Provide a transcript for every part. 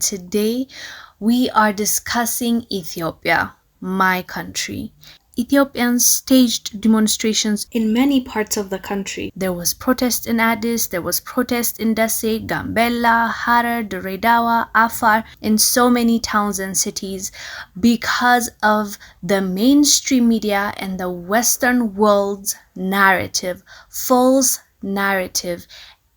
today we are discussing Ethiopia, my country. Ethiopians staged demonstrations in many parts of the country. There was protest in Addis, there was protest in Dessie, Gambella, Harar, Diredawa, Afar, in so many towns and cities because of the mainstream media and the Western world's narrative, false narrative,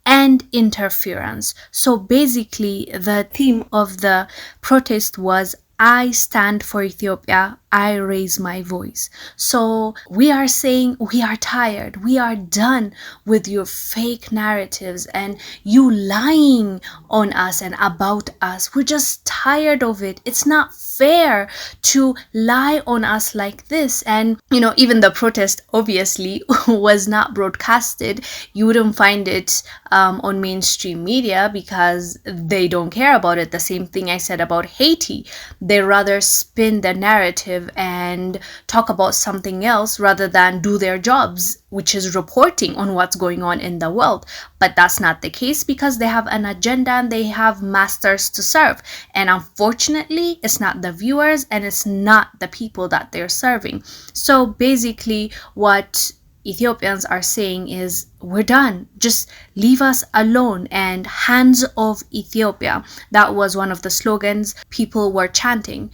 and interference. So basically, the theme of the protest was I stand for Ethiopia, I raise my voice. So we are saying we are tired, we are done with your fake narratives and you lying on us and about us. We're just tired of it. It's not fair to lie on us like this. And even the protest obviously was not broadcasted. You wouldn't find it on mainstream media because they don't care about it. The same thing I said about Haiti. They rather spin the narrative and talk about something else rather than do their jobs, which is reporting on what's going on in the world. But that's not the case because they have an agenda and they have masters to serve. And unfortunately, it's not the viewers and it's not the people that they're serving. So basically, what Ethiopians are saying is, we're done. Just leave us alone and hands off Ethiopia. That was one of the slogans people were chanting.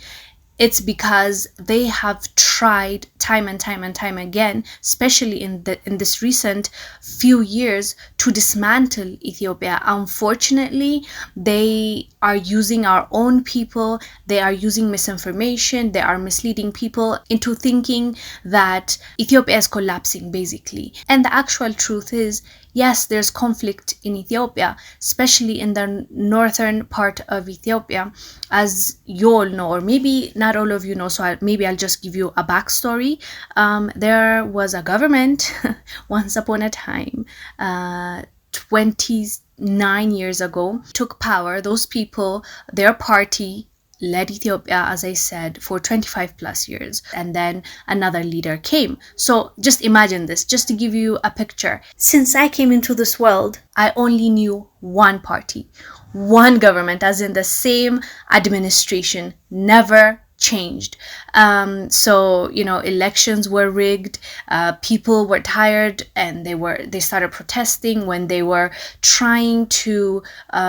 It's because they have tried time and time again, especially in this recent few years, to dismantle Ethiopia. Unfortunately, they are using our own people. They are using misinformation. They are misleading people into thinking that Ethiopia is collapsing, basically. And the actual truth is, yes, there's conflict in Ethiopia, especially in the northern part of Ethiopia, as you all know, or maybe not all of you know, so maybe I'll just give you a backstory. There was a government once upon a time, 29 years ago, took power. Those people, their party, led Ethiopia, as I said, for 25 plus years. And then another leader came. So just imagine this, just to give you a picture. Since I came into this world, I only knew one party, one government, as in the same administration, never changed. So elections were rigged, people were tired, and they started protesting. When they were trying to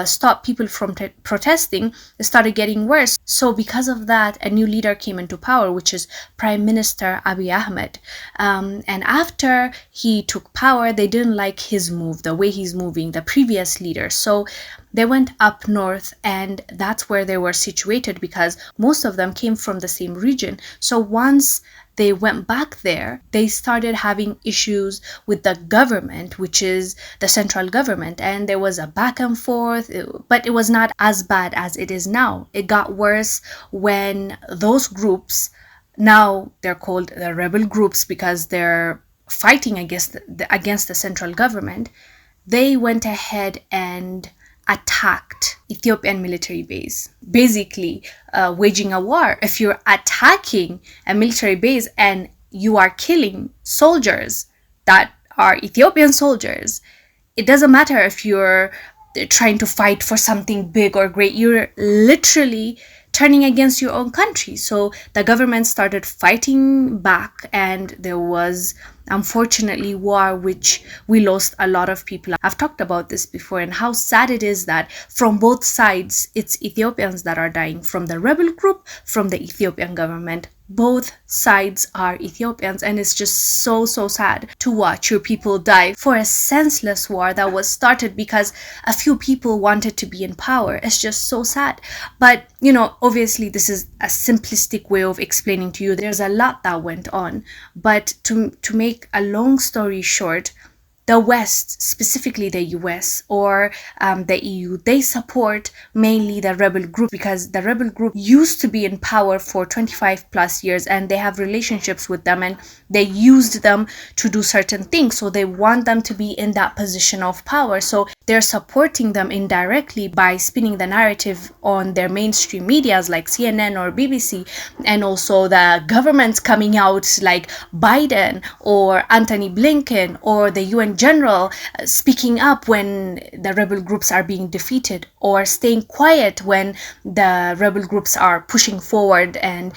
stop people from protesting, it started getting worse. So because of that, a new leader came into power, which is Prime Minister Abiy Ahmed. And after he took power, they didn't like his move, the way he's moving, the previous leader. So they went up north, and that's where they were situated because most of them came from the same region. So once they went back there, they started having issues with the government, which is the central government. And there was a back and forth, but it was not as bad as it is now. It got worse when those groups, now they're called the rebel groups because they're fighting against the central government, they went ahead and attacked Ethiopian military base, basically waging a war. If you're attacking a military base and you are killing soldiers that are Ethiopian soldiers, it doesn't matter if you're trying to fight for something big or great, you're literally turning against your own country. So the government started fighting back, and there was unfortunately war, which we lost a lot of people. I've talked about this before and how sad it is that from both sides, it's Ethiopians that are dying, from the rebel group, from the Ethiopian government. Both sides are Ethiopians, and it's just so sad to watch your people die for a senseless war that was started because a few people wanted to be in power. It's just so sad. But obviously this is a simplistic way of explaining to you. There's a lot that went on, but to make a long story short, the West, specifically the US or the EU, they support mainly the rebel group because the rebel group used to be in power for 25 plus years, and they have relationships with them, and they used them to do certain things. So they want them to be in that position of power. So they're supporting them indirectly by spinning the narrative on their mainstream medias like CNN or BBC, and also the governments coming out like Biden or Anthony Blinken or the UN in general, speaking up when the rebel groups are being defeated, or staying quiet when the rebel groups are pushing forward and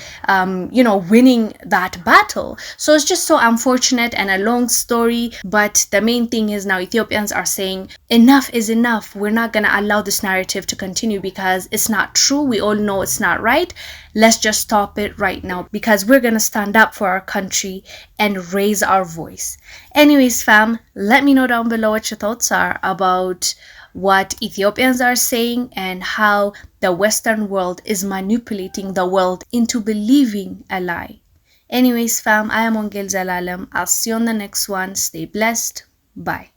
winning that battle. So it's just so unfortunate and a long story, but the main thing is now Ethiopians are saying enough is enough. We're not going to allow this narrative to continue because it's not true. We all know it's not right. Let's just stop it right now, because we're going to stand up for our country and raise our voice. Anyways, fam, let me know down below what your thoughts are about what Ethiopians are saying and how the Western world is manipulating the world into believing a lie. Anyways, fam, I am Wongel Zelalem. I'll see you on the next one. Stay blessed. Bye.